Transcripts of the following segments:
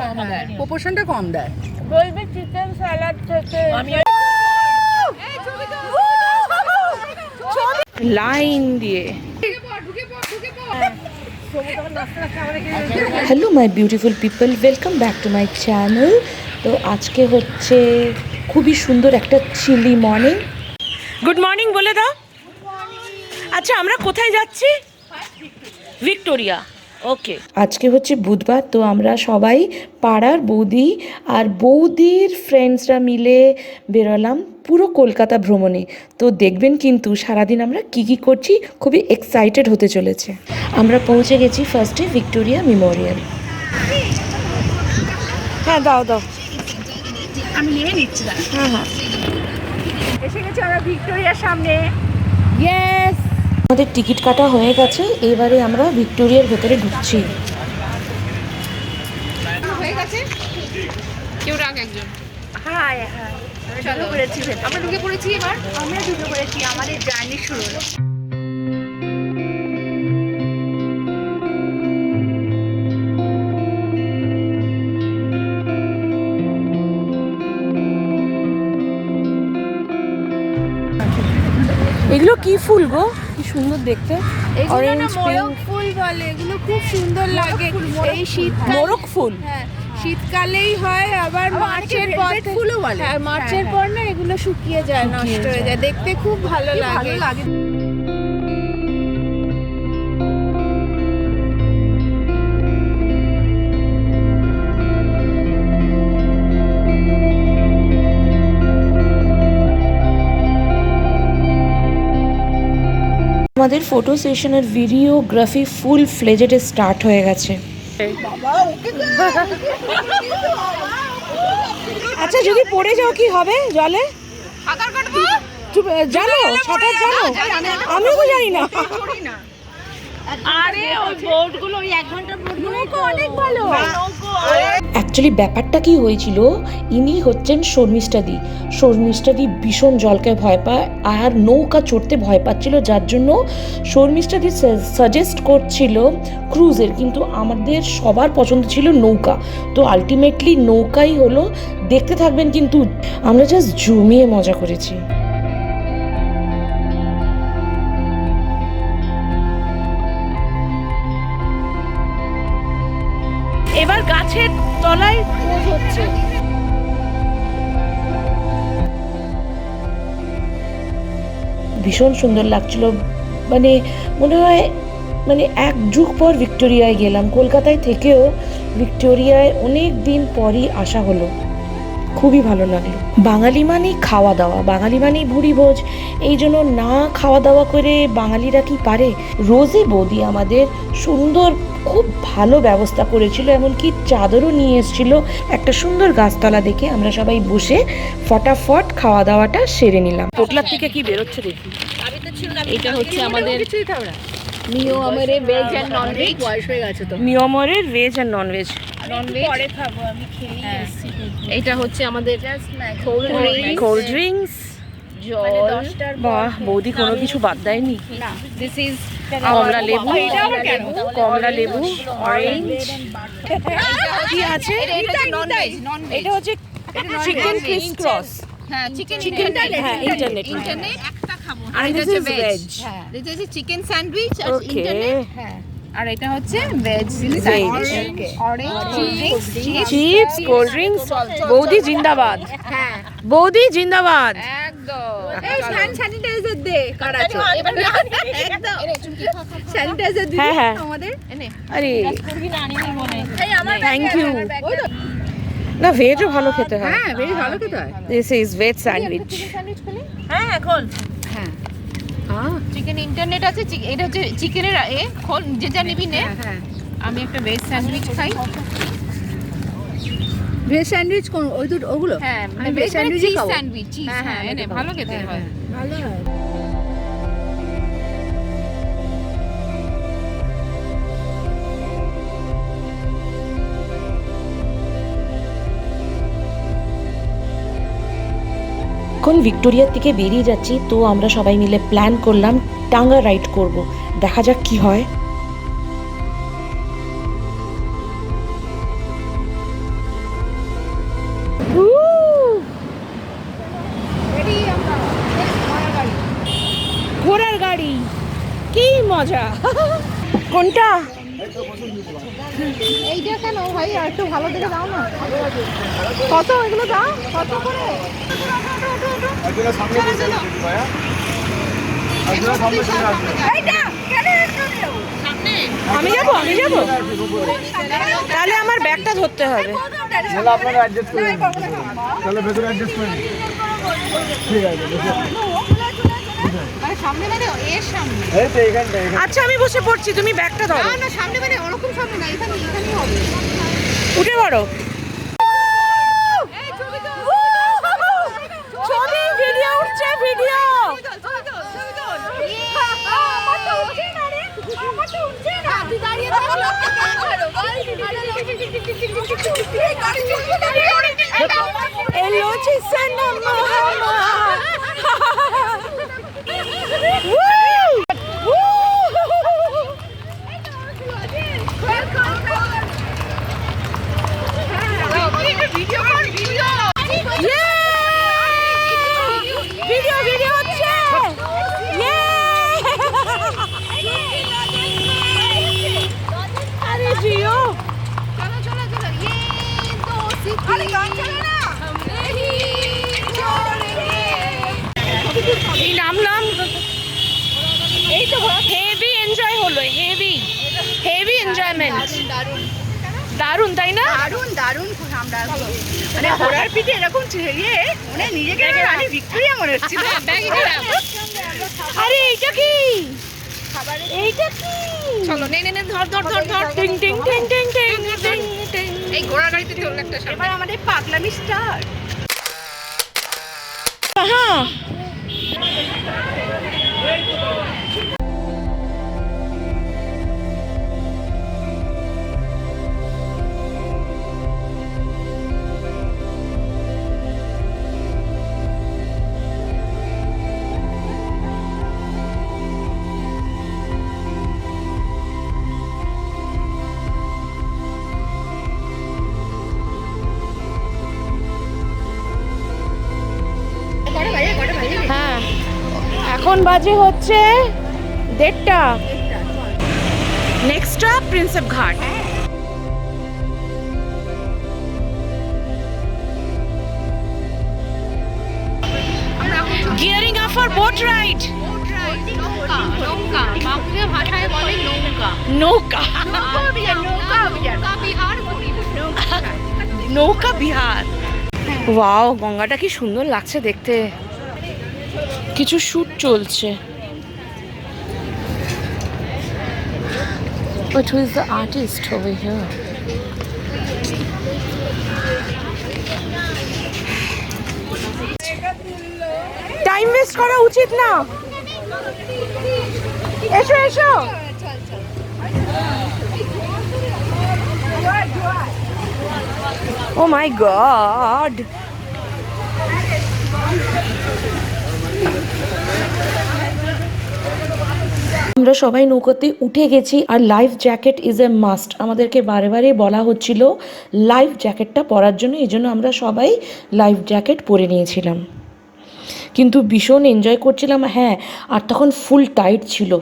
কম দেয়, প্রপোর্শনটা কম দেয়। বলবে চিকেন স্যালাড থেকে লাইন দিয়ে। Hello my beautiful people, welcome back to my channel. তো আজকে হচ্ছে খুবই সুন্দর একটা চিলি মর্নিং। গুড মর্নিং বলে দাও। আচ্ছা আমরা কোথায় যাচ্ছি? ভিক্টোরিয়া। ওকে, আজকে হচ্ছে বুধবার, তো আমরা সবাই পাড়ার বৌদি আর বৌদির ফ্রেন্ডসরা মিলে বেরোলাম পুরো কলকাতা ভ্রমণে। তো দেখবেন কিন্তু সারাদিন আমরা কি কি করছি, খুবই এক্সাইটেড হতে চলেছে। আমরা পৌঁছে গেছি ফার্স্টে ভিক্টোরিয়া মেমোরিয়াল। হ্যাঁ দাও দাও। আমি নিয়ে নিচ্ছি। হ্যাঁ হ্যাঁ, এসে গেছি আমরা ভিক্টোরিয়ার সামনে। ইয়েস। আমাদের টিকিট কাটা হয়ে গেছে, এবারে আমরা ভিক্টোরিয়ার ভেতরে ঢুকছি। হয়ে গেছে, কেউ রাখ একজন। হাই হাই, আমরা ঢুকে পড়েছি। এবার আমরা ঢুকে পড়েছি, আমাদের জার্নি শুরু হলো। এগুলো কি ফুল গো? কি সুন্দর দেখতে। অরেঞ্জ মোরগ ফুল বলে, এগুলো খুব সুন্দর লাগে। এই শীতকাল, মোরগ ফুল। হ্যাঁ শীতকালেই হয়, আবার মার্চের পর ফুলও বলে। হ্যাঁ মার্চের পর না এগুলো শুকিয়ে যায়, নষ্ট হয়ে যায়, দেখতে খুব ভালো লাগে। আমাদের ফটো সেশনের ভিডিওগ্রাফি ফুল ফ্লেজেডে স্টার্ট হয়ে গেছে। আচ্ছা যদি পড়ে যাও কি হবে জলে? সাঁতার কাটবো। জানো সাঁতার জানো? আমিও তো জানি না। আরে ওই বোটগুলো, ওই 1 ঘন্টার বোটগুলো অনেক ভালো। অ্যাকচুয়ালি ব্যাপারটা কি হয়েছিল, ইনি হচ্ছেন শর্মিষ্ঠাদি। শর্মিষ্ঠাদি ভীষণ জলকে ভয় পায় আর নৌকা চড়তে ভয় পাচ্ছিল, যার জন্য শর্মিষ্ঠাদি সাজেস্ট করছিল ক্রুজের, কিন্তু আমাদের সবার পছন্দ ছিল নৌকা। তো আলটিমেটলি নৌকাই হলো। দেখতে থাকবেন কিন্তু, আমরা জাস্ট জমিয়ে মজা করেছি। এবার গাছের তলায় পোজ হচ্ছে। ভীষণ সুন্দর লাগছিল, মানে মনে হয় এক যুগ পর ভিক্টোরিয়ায় গেলাম। কলকাতায় থেকেও ভিক্টোরিয়ায় অনেক দিন পরই আসা হলো, খুবই ভালো লাগলো। বাঙালি মানেই খাওয়া দাওয়া, বাঙালি মানেই ভুরি ভোজ। এই জন্য না খাওয়া দাওয়া করে বাঙালিরা কি পারে? রোজে বৌদি আমাদের সুন্দর খুব ভালো ব্যবস্থা করেছিল, এমনকি চাদরও নিয়ে এসেছিল। একটা সুন্দর গাছতলা দেখে আমরা সবাই বসে ফটাফট খাওয়া দাওয়াটা সেরে নিলাম। পোটলার থেকে কি বেরোচ্ছে দেখি। এটা হচ্ছে আমাদের নিয়মের ভেজ এন্ড নন ভেজ। বয়স হয়ে গেছে তো। নিয়মরের ভেজ আর নন ভেজ। পরে খাবো, আমি খেয়ে এসেছি। এটা হচ্ছে আমাদের কোল্ড ড্রিঙ্কস, জল। বাহ বৌদি কোনো কিছু বাদ দেয়নি। দিস ইজ কমলা লেবু, কমলা লেবু, অরেঞ্জ। কি আছে? এটা নন ভেজ। এটা হচ্ছে চিকেন ক্রিস ক্রস। হ্যাঁ চিকেন হ্যাঁ, ইন্টারনেট। একটা খাবো। আর এটা this হচ্ছে is ভেজ। veg. হ্যাঁ দিস ইজ চিকেন স্যান্ডউইচ আর ওকে, ইন্টারনেট। হ্যাঁ আর এটা হচ্ছে veg orange chips, cold drinks. বৌদি জিন্দাবাদ, হ্যাঁ বৌদি জিন্দাবাদ। একদম। এই স্যানিটাইজার দে, কার আছে? একদম স্যানিটাইজার দিবি হ্যাঁ, হ্যাঁ। আমাদের। আরে এই আমার থ্যাংক ইউ। না ভেজও ভালো খেতে হয়। হ্যাঁ বেশ ভালো খেতে হয়। This is veg sandwich. হ্যাঁ এখন হ্যাঁ চিকেন ইন্টারনেট আছে। এটা হচ্ছে চিকেনের খোল, যে যা নিবি নে। হ্যাঁ আমি একটা ভেজ স্যান্ডউইচ খাই। ভেজ স্যান্ডউইচ কোন ওই দুটো ওগুলো? হ্যাঁ আমি ভেজ স্যান্ডউইচই খাবো। Sandwich cheese. হ্যাঁ, হ্যাঁ হ্যাঁ, এনে ভালো খেতে হয়। ভালো হয়। এখন ভিক্টোরিয়ার থেকে বেরিয়ে যাচ্ছি, তো আমরা সবাই মিলে প্ল্যান করলাম টাঙ্গা রাইড করব। দেখা যাক কি হয়। আচ্ছা কোনটা? এইটা কেন ভাই আর একটু ভালো দেখে দাও না। কত এগুলো দাও? কত করে? এইটা কেন একটু দেও? আমি যাবো তাহলে আমার ব্যাগটা ধরতে হবে। তাহলে আপনারা অ্যাডজাস্ট করে নিন। তাহলে ভেতরে অ্যাডজাস্ট করে নিন। ঠিক আছে মানে সামনে মানে এর সামনে। এই তো এইখানটা আচ্ছা আমি বসে পড়ছি, তুমি ব্যাগটা ধরো। না সামনে মানে ওরকম সামনে না, এখানেই হবে। উঠে পড়ো। এই ছবি তো। ছবি ভিডিও উঠছে, video. Hello, Chisana Mama. Video হচ্ছে। আরে জিও এই নামলাম। এই তো হেভি এনজয় হলো, হেভি এনজয়মেন্ট। দারুণ তাই না? দারুণ আমরা মানে ঘোড়ার পিঠে এরকম ছেড়িয়ে মানে নিজেকে রানী ভিক্টোরিয়া মনে হচ্ছিল। আরে এইটা কি? এইটা কি? চলো নে ধর টিং টিং টিং টিং টিং টিং টিং। এই ঘোড়ার গাড়িতে চললো একটা সামনে। এবার আমাদের পাগলামি স্টার্ট। হ্যাঁ হ্যাঁ এখন বাজে হচ্ছে 1:30। নেক্সট স্টপ প্রিন্সেপ ঘাট। Gearing up for boat ride. নৌকা বাংলা ভাষায় বলে নৌকা। নৌকা নৌকা বিহার। ওয়াও, গঙ্গাটা কি সুন্দর লাগছে দেখতে। কিছু শুট চলছে। But who is the artist over here? Time waste করা উচিত না। এসো এসো। Oh my God! আমরা সবাই নৌকাতে উঠে গেছি আর life jacket is a must. আমাদেরকে বারে বারে বলা হচ্ছিল লাইফ জ্যাকেটটা পরার জন্য, এই জন্য আমরা সবাই লাইফ জ্যাকেট পরে নিয়েছিলাম। কিন্তু ভীষণ এনজয় করছিলাম। হ্যাঁ, আর তখন ফুল টাইট ছিল।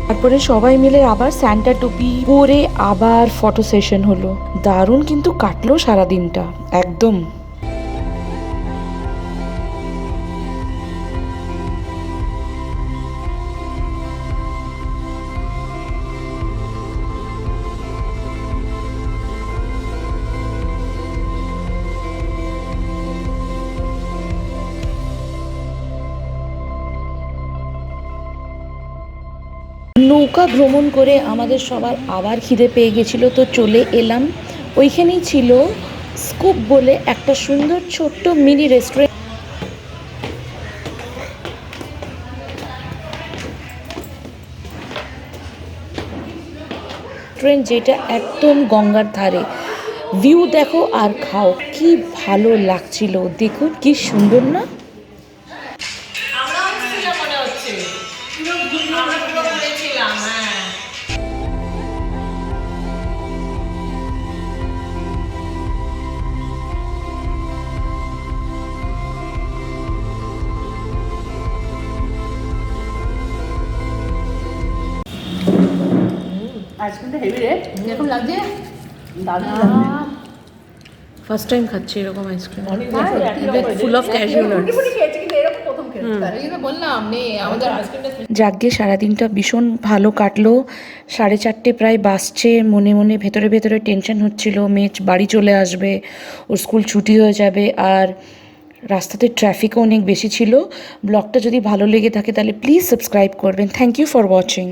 তারপরে সবাই মিলে আবার স্যান্টা টুপি পরে আবার ফটো সেশন হলো। দারুণ কিন্তু কাটলো সারা দিনটা একদম। নৌকা ভ্রমণ করে আমাদের সবার আবার খিদে পেয়ে গেছিল, তো চলে এলাম। ওইখানেই ছিল স্কুপ বলে একটা সুন্দর ছোট্ট মিনি রেস্টুরেন্ট, যেটা একদম গঙ্গার ধারে। ভিউ দেখো আর খাও, কি ভালো লাগছিল। দেখুন কি সুন্দর না? আইসক্রিমটা হেভি রে, এরকম লাগছে দারুণ ফার্স্ট টাইম খাচ্ছি এরকম আইসক্রিম লাগছে। ফুল অফ ক্যাজুয়াল খেয়েছি কিন্তু এরকম প্রথম খেয়েছি, তাই জন্য বললাম নে আমাদের আইসক্রিমটা যাকগে সারাদিনটা ভীষণ ভালো কাটলো। 4:30 প্রায় বাসছে, মনে মনে ভেতরে ভেতরে টেনশন হচ্ছিল মেয়ে বাড়ি চলে আসবে, ওর স্কুল ছুটি হয়ে যাবে, আর রাস্তাতে ট্রাফিকও অনেক বেশি ছিল। ব্লগটা যদি ভালো লেগে থাকে তাহলে প্লিজ সাবস্ক্রাইব করবেন। Thank you for watching.